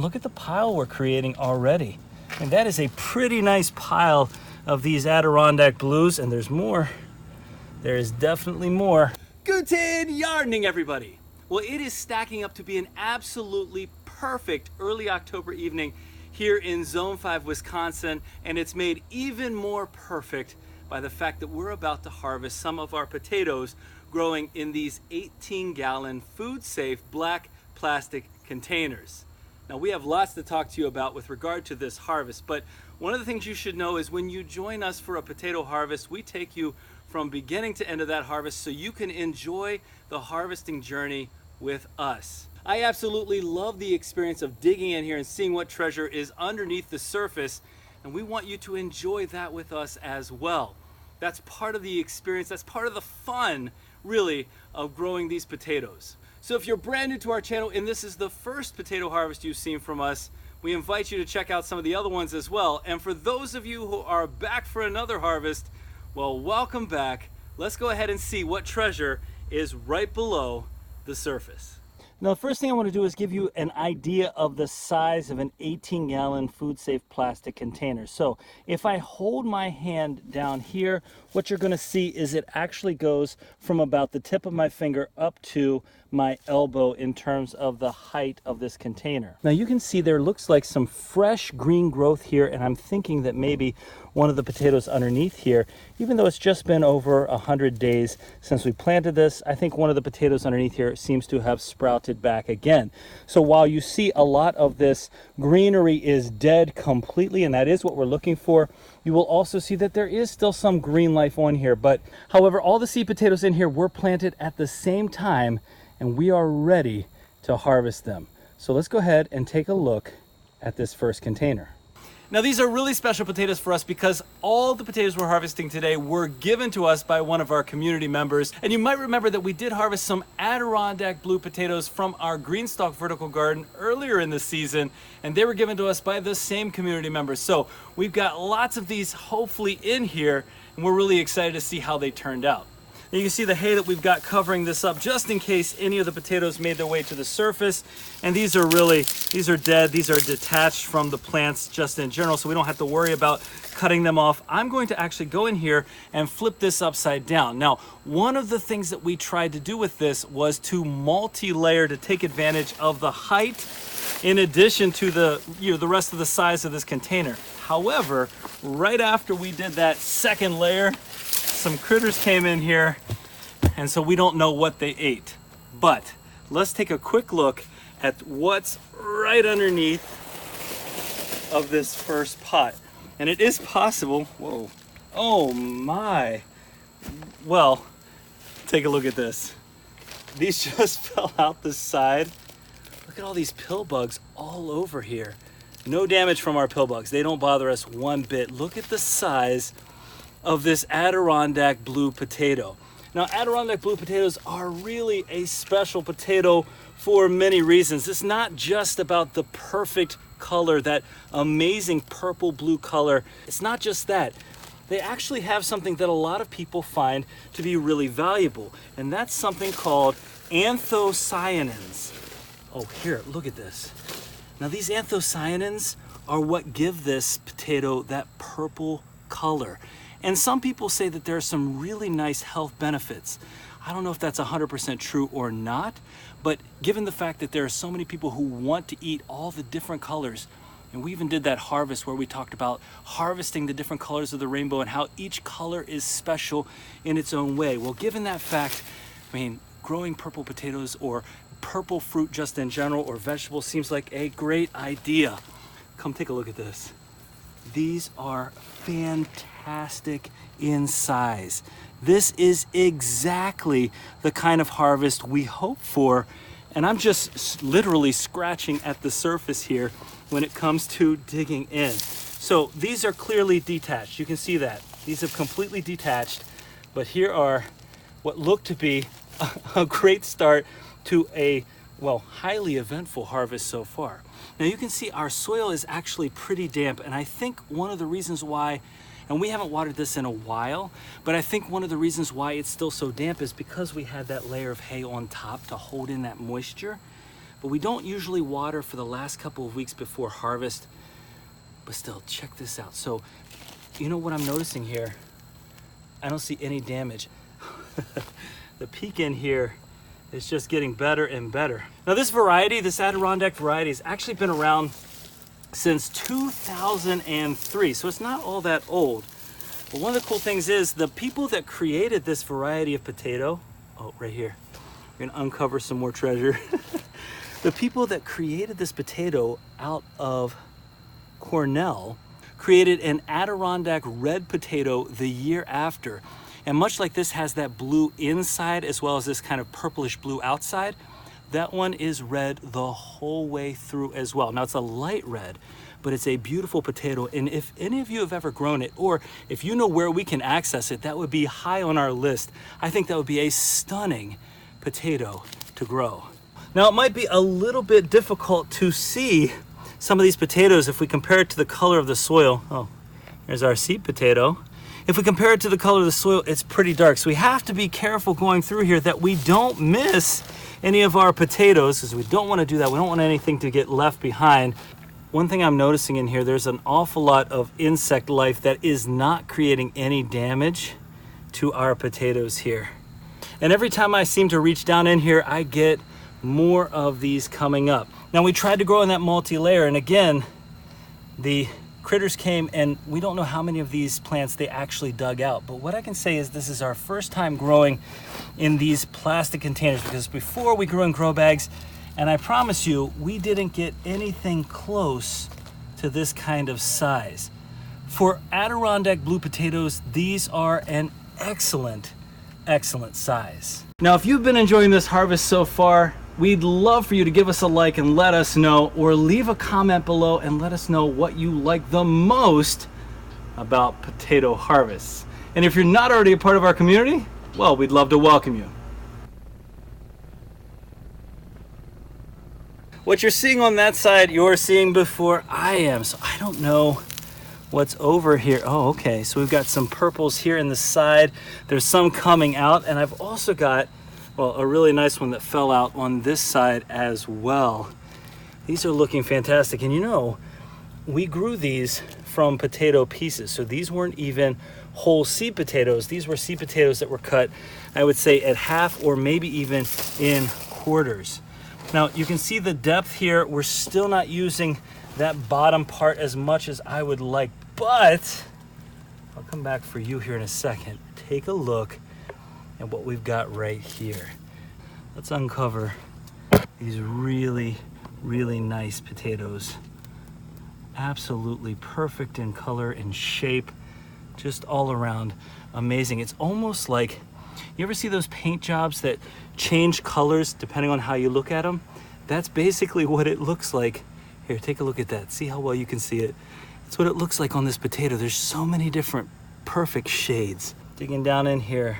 Look at the pile we're creating already. And that is a pretty nice pile of these Adirondack Blues, and there's more. There is definitely more. Guten Yardening, everybody. Well, it is stacking up to be an absolutely perfect early October evening here in Zone 5, Wisconsin, and it's made even more perfect by the fact that we're about to harvest some of our potatoes growing in these 18-gallon food-safe black plastic containers. Now, we have lots to talk to you about with regard to this harvest, but one of the things you should know is when you join us for a potato harvest, we take you from beginning to end of that harvest so you can enjoy the harvesting journey with us. I absolutely love the experience of digging in here and seeing what treasure is underneath the surface, and we want you to enjoy that with us as well. That's part of the experience, that's part of the fun, really, of growing these potatoes. So if you're brand new to our channel and this is the first potato harvest you've seen from us, we invite you to check out some of the other ones as well. And for those of you who are back for another harvest, well, welcome back. Let's go ahead and see what treasure is right below the surface. Now, the first thing I want to do is give you an idea of the size of an 18-gallon food-safe plastic container. So if I hold my hand down here, what you're going to see is it actually goes from about the tip of my finger up to my elbow in terms of the height of this container. Now you can see there looks like some fresh green growth here, and I'm thinking that maybe one of the potatoes underneath here, even though it's just been over 100 days since we planted this, I think one of the potatoes underneath here seems to have sprouted back again. So while you see a lot of this greenery is dead completely, and that is what we're looking for, you will also see that there is still some green life on here. But however, all the seed potatoes in here were planted at the same time, and we are ready to harvest them. So let's go ahead and take a look at this first container. Now, these are really special potatoes for us because all the potatoes we're harvesting today were given to us by one of our community members. And you might remember that we did harvest some Adirondack Blue potatoes from our Greenstalk vertical garden earlier in the season, and they were given to us by the same community members. So we've got lots of these hopefully in here, and we're really excited to see how they turned out. Now you can see the hay that we've got covering this up just in case any of the potatoes made their way to the surface. And these are dead. These are detached from the plants just in general, so we don't have to worry about cutting them off. I'm going to actually go in here and flip this upside down. Now, one of the things that we tried to do with this was to multi-layer to take advantage of the height in addition to the rest of the size of this container. However, right after we did that second layer, some critters came in here, and so we don't know what they ate. But let's take a quick look at what's right underneath of this first pot. And it is possible, whoa, oh my. Well, take a look at this. These just fell out the side. Look at all these pill bugs all over here. No damage from our pill bugs. They don't bother us one bit. Look at the size of this Adirondack Blue potato. Now, Adirondack Blue potatoes are really a special potato for many reasons. It's not just about the perfect color, that amazing purple blue color. It's not just that. They actually have something that a lot of people find to be really valuable, and that's something called anthocyanins. Oh, here, look at this. Now, these anthocyanins are what give this potato that purple color. And some people say that there are some really nice health benefits. I don't know if that's 100% true or not, but given the fact that there are so many people who want to eat all the different colors, and we even did that harvest where we talked about harvesting the different colors of the rainbow and how each color is special in its own way. Well, given that fact, I mean, growing purple potatoes or purple fruit just in general or vegetables seems like a great idea. Come take a look at this. These are fantastic in size. This is exactly the kind of harvest we hope for, and I'm just literally scratching at the surface here when it comes to digging in. So these are clearly detached. You can see that. These have completely detached, but here are what look to be a great start to a, well, highly eventful harvest so far. Now you can see our soil is actually pretty damp, and I think one of the reasons why, and we haven't watered this in a while, but I think one of the reasons why it's still so damp is because we had that layer of hay on top to hold in that moisture. but we don't usually water for the last couple of weeks before harvest. But still, check this out. So, you know what I'm noticing here? I don't see any damage. The peak in here is just getting better and better. Now this variety, this Adirondack variety, has actually been around since 2003, so it's not all that old. But one of the cool things is the people that created this variety of potato, oh, right here, we're gonna uncover some more treasure. The people that created this potato out of Cornell created an Adirondack red potato the year after. And much like this has that blue inside as well as this kind of purplish blue outside, that one is red the whole way through as well. Now it's a light red, but it's a beautiful potato. And if any of you have ever grown it, or if you know where we can access it, that would be high on our list. I think that would be a stunning potato to grow. Now it might be a little bit difficult to see some of these potatoes if we compare it to the color of the soil. Oh, there's our seed potato. If we compare it to the color of the soil, it's pretty dark. So we have to be careful going through here that we don't miss any of our potatoes, because we don't want to do that. We don't want anything to get left behind. One thing I'm noticing in here, there's an awful lot of insect life that is not creating any damage to our potatoes here. And every time I seem to reach down in here, I get more of these coming up. Now we tried to grow in that multi-layer, and again, the critters came and we don't know how many of these plants they actually dug out. But what I can say is this is our first time growing in these plastic containers, because before we grew in grow bags, and I promise you, we didn't get anything close to this kind of size. For Adirondack Blue potatoes, these are an excellent size. Now, if you've been enjoying this harvest so far, we'd love for you to give us a like and let us know, or leave a comment below and let us know what you like the most about potato harvests. And if you're not already a part of our community, well, we'd love to welcome you. What you're seeing on that side, you're seeing before I am. So I don't know what's over here. Oh, okay. So we've got some purples here in the side. There's some coming out, and I've also got, well, a really nice one that fell out on this side as well. These are looking fantastic. And you know, we grew these from potato pieces. So these weren't even whole seed potatoes. These were seed potatoes that were cut, I would say, at half or maybe even in quarters. Now you can see the depth here. We're still not using that bottom part as much as I would like, but I'll come back for you here in a second. Take a look at what we've got right here. Let's uncover these really nice potatoes. Absolutely perfect in color and shape, just all around amazing. It's almost like, you ever see those paint jobs that change colors depending on how you look at them? That's basically what it looks like. Here, take a look at that. See how well you can see it? That's what it looks like on this potato. There's so many different perfect shades. Digging down in here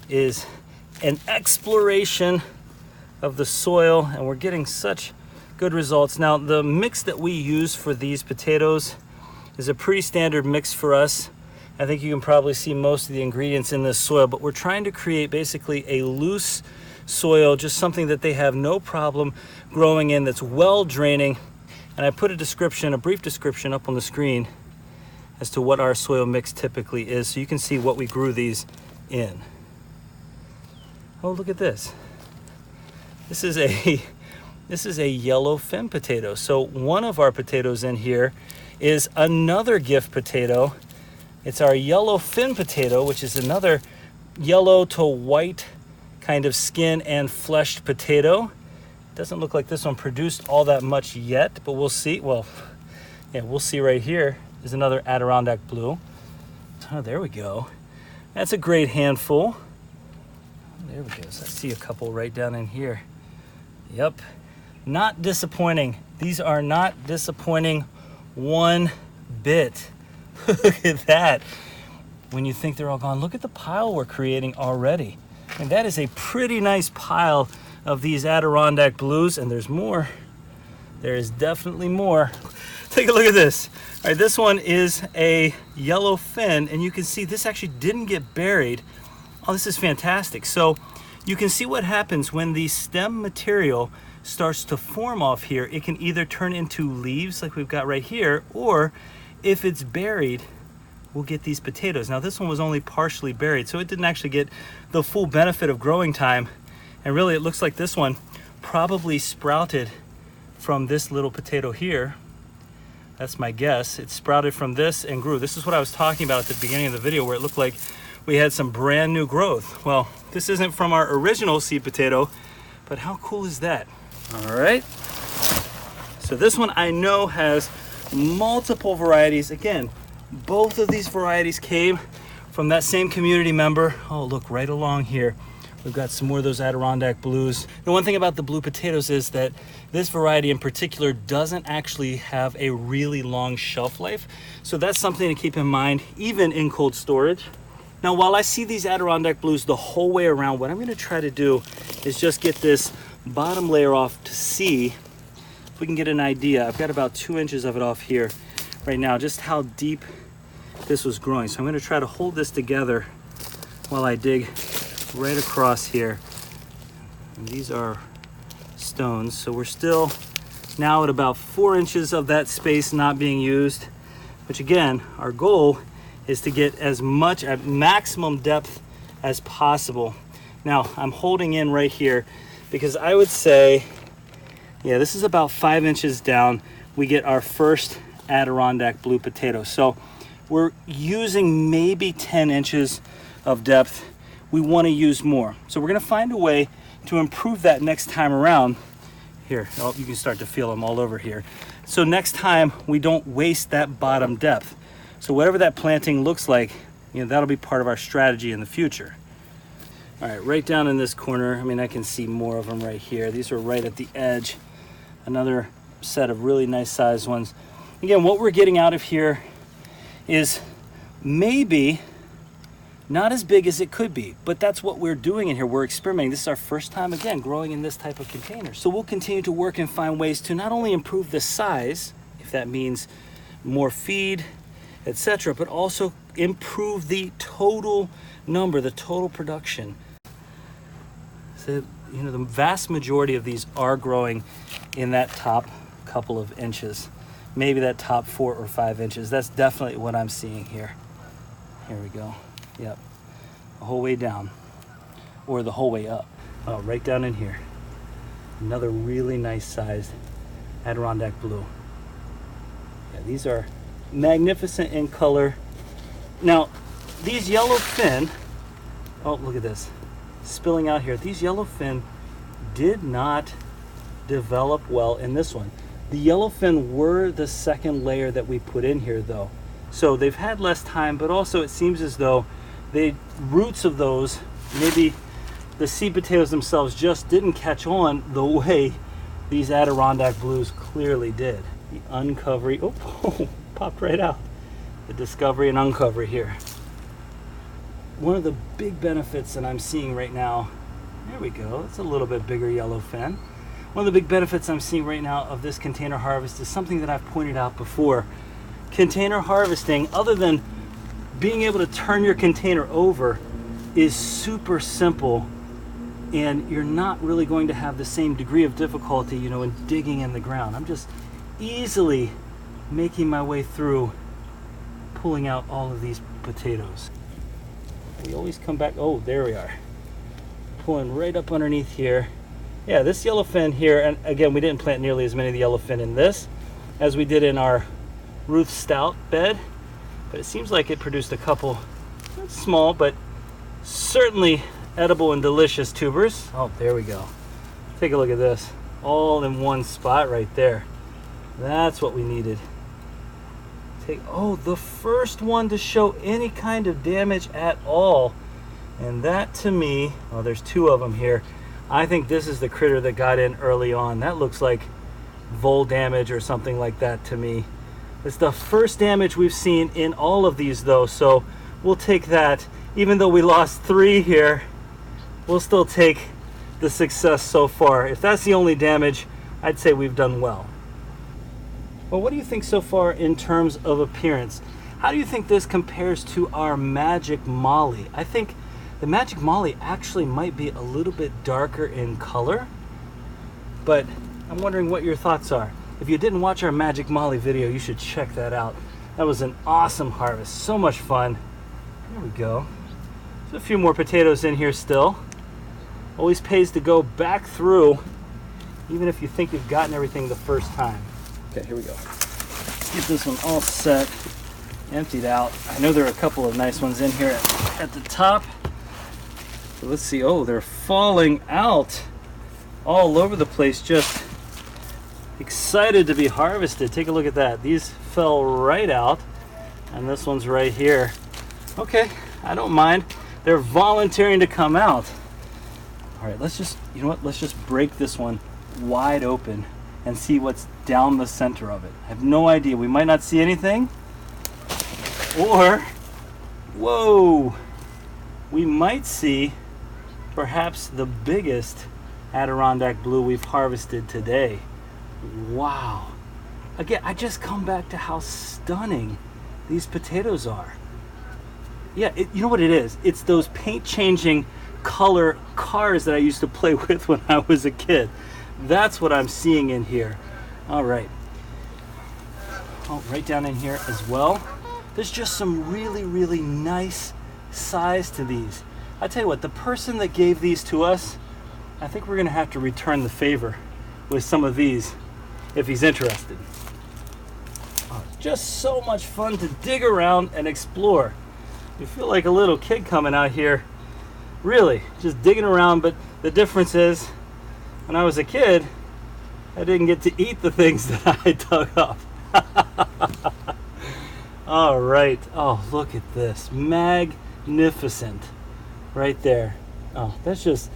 is an exploration of the soil, and we're getting such good results. Now, the mix that we use for these potatoes is a pretty standard mix for us. I think you can probably see most of the ingredients in this soil, but we're trying to create basically a loose soil, just something that they have no problem growing in, that's well draining. And I put a brief description up on the screen as to what our soil mix typically is, so you can see what we grew these in. Oh, look at this. This is a yellow fin potato. So one of our potatoes in here is another gift potato. It's our yellow fin potato, which is another yellow to white kind of skin and fleshed potato. Doesn't look like this one produced all that much yet, but we'll see. Well, yeah, we'll see. Right here is another Adirondack Blue. Oh, there we go. That's a great handful. There we go. So I see a couple right down in here. Yep. Not disappointing. These are not disappointing one bit. Look at that. When you think they're all gone, look at the pile we're creating already. And that is a pretty nice pile of these Adirondack Blues, and there's more. There is definitely more. Take a look at this. All right, this one is a yellow fin, and you can see this actually didn't get buried. Oh, this is fantastic. So you can see what happens when the stem material starts to form off here, it can either turn into leaves like we've got right here, or if it's buried, we'll get these potatoes. Now this one was only partially buried, so it didn't actually get the full benefit of growing time. And really it looks like this one probably sprouted from this little potato here. That's my guess. It sprouted from this and grew. This is what I was talking about at the beginning of the video, where it looked like we had some brand new growth. Well, this isn't from our original seed potato, but how cool is that? All right. So this one I know has multiple varieties. Again, both of these varieties came from that same community member. Oh, look, right along here. We've got some more of those Adirondack Blues. The one thing about the blue potatoes is that this variety in particular doesn't actually have a really long shelf life. So that's something to keep in mind, even in cold storage. Now, while I see these Adirondack Blues the whole way around, what I'm gonna try to do is just get this bottom layer off to see if we can get an idea. I've got about 2 inches of it off here right now, just how deep this was growing. So I'm gonna try to hold this together while I dig right across here. And these are stones, so we're still now at about 4 inches of that space not being used, which again, our goal is to get as much at maximum depth as possible. Now I'm holding in right here because I would say, yeah, this is about 5 inches down. We get our first Adirondack Blue potato. So we're using maybe 10 inches of depth. We want to use more. So we're going to find a way to improve that next time around. Here, oh, you can start to feel them all over here. So next time we don't waste that bottom depth. So whatever that planting looks like, you know, that'll be part of our strategy in the future. All right, right down in this corner, I mean, I can see more of them right here. These are right at the edge. Another set of really nice sized ones. Again, what we're getting out of here is maybe not as big as it could be, but that's what we're doing in here. We're experimenting. This is our first time, again, growing in this type of container. So we'll continue to work and find ways to not only improve the size, if that means more feed, etc., but also improve the total number, the total production. So, you know, the vast majority of these are growing in that top couple of inches, maybe that top 4 or 5 inches. That's definitely what I'm seeing here. Here we go. Yep, the whole way down, or the whole way up. Oh, right down in here. Another really nice sized Adirondack Blue. Yeah, these are magnificent in color. Now, these yellowfin, oh, look at this, spilling out here. These yellowfin did not develop well in this one. The yellowfin were the second layer that we put in here though. So they've had less time, but also it seems as though the roots of those, maybe the seed potatoes themselves just didn't catch on the way these Adirondack Blues clearly did. The uncovery, oh, popped right out. The discovery and uncovery here. One of the big benefits that I'm seeing right now, there we go, it's a little bit bigger yellowfin. One of the big benefits I'm seeing right now of this container harvest is something that I've pointed out before. Container harvesting, other than being able to turn your container over, is super simple, and you're not really going to have the same degree of difficulty, you know, in digging in the ground. I'm just easily making my way through, pulling out all of these potatoes. We always come back, oh, there we are. Pulling right up underneath here. Yeah, this yellowfin here, and again, we didn't plant nearly as many of the yellowfin in this as we did in our Ruth Stout bed, but it seems like it produced a couple small but certainly edible and delicious tubers. Oh, there we go. Take a look at this, all in one spot right there. That's what we needed. Oh, the first one to show any kind of damage at all. And that to me, oh, there's 2 of them here. I think this is the critter that got in early on. That looks like vole damage or something like that to me. It's the first damage we've seen in all of these though, so we'll take that. Even though we lost 3 here, we'll still take the success so far. If that's the only damage, I'd say we've done well. Well, what do you think so far in terms of appearance? How do you think this compares to our Magic Molly? I think the Magic Molly actually might be a little bit darker in color, but I'm wondering what your thoughts are. If you didn't watch our Magic Molly video, you should check that out. That was an awesome harvest, so much fun. There we go. There's a few more potatoes in here still. Always pays to go back through, even if you think you've gotten everything the first time. Okay, here we go. Let's get this one all set, emptied out. I know there are a couple of nice ones in here at the top. So let's see. Oh, they're falling out all over the place, just excited to be harvested. Take a look at that. These fell right out, and this one's right here. Okay, I don't mind. They're volunteering to come out. All right, let's just, you know what? Let's just break this one wide open and see what's down the center of it. I have no idea. We might not see anything, or, whoa, we might see perhaps the biggest Adirondack Blue we've harvested today. Wow. Again, I just come back to how stunning these potatoes are. Yeah, you know what it is? It's those paint changing color cars that I used to play with when I was a kid. That's what I'm seeing in here. All right. Oh, right down in here as well. There's just some really, really nice size to these. I tell you what, the person that gave these to us, I think we're gonna have to return the favor with some of these if he's interested. Oh, just so much fun to dig around and explore. You feel like a little kid coming out here, really, just digging around, but the difference is, when I was a kid, I didn't get to eat the things that I dug up. All right, oh, look at this, magnificent, right there. Oh, that's just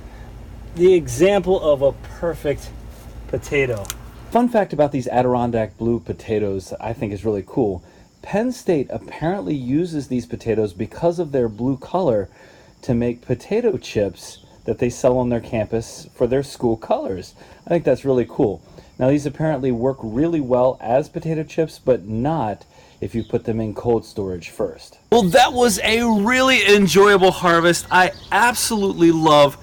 the example of a perfect potato. Fun fact about these Adirondack Blue potatoes I think is really cool. Penn State apparently uses these potatoes because of their blue color to make potato chips that they sell on their campus for their school colors. I think that's really cool. Now these apparently work really well as potato chips, but not if you put them in cold storage first. Well, that was a really enjoyable harvest. I absolutely love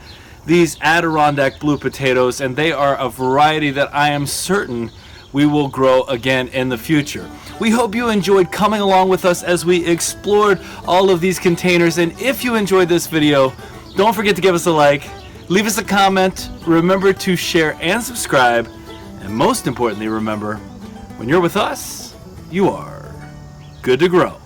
these Adirondack Blue potatoes, and they are a variety that I am certain we will grow again in the future. We hope you enjoyed coming along with us as we explored all of these containers, and if you enjoyed this video, don't forget to give us a like, leave us a comment, remember to share and subscribe, and most importantly, remember, when you're with us, you are good to grow.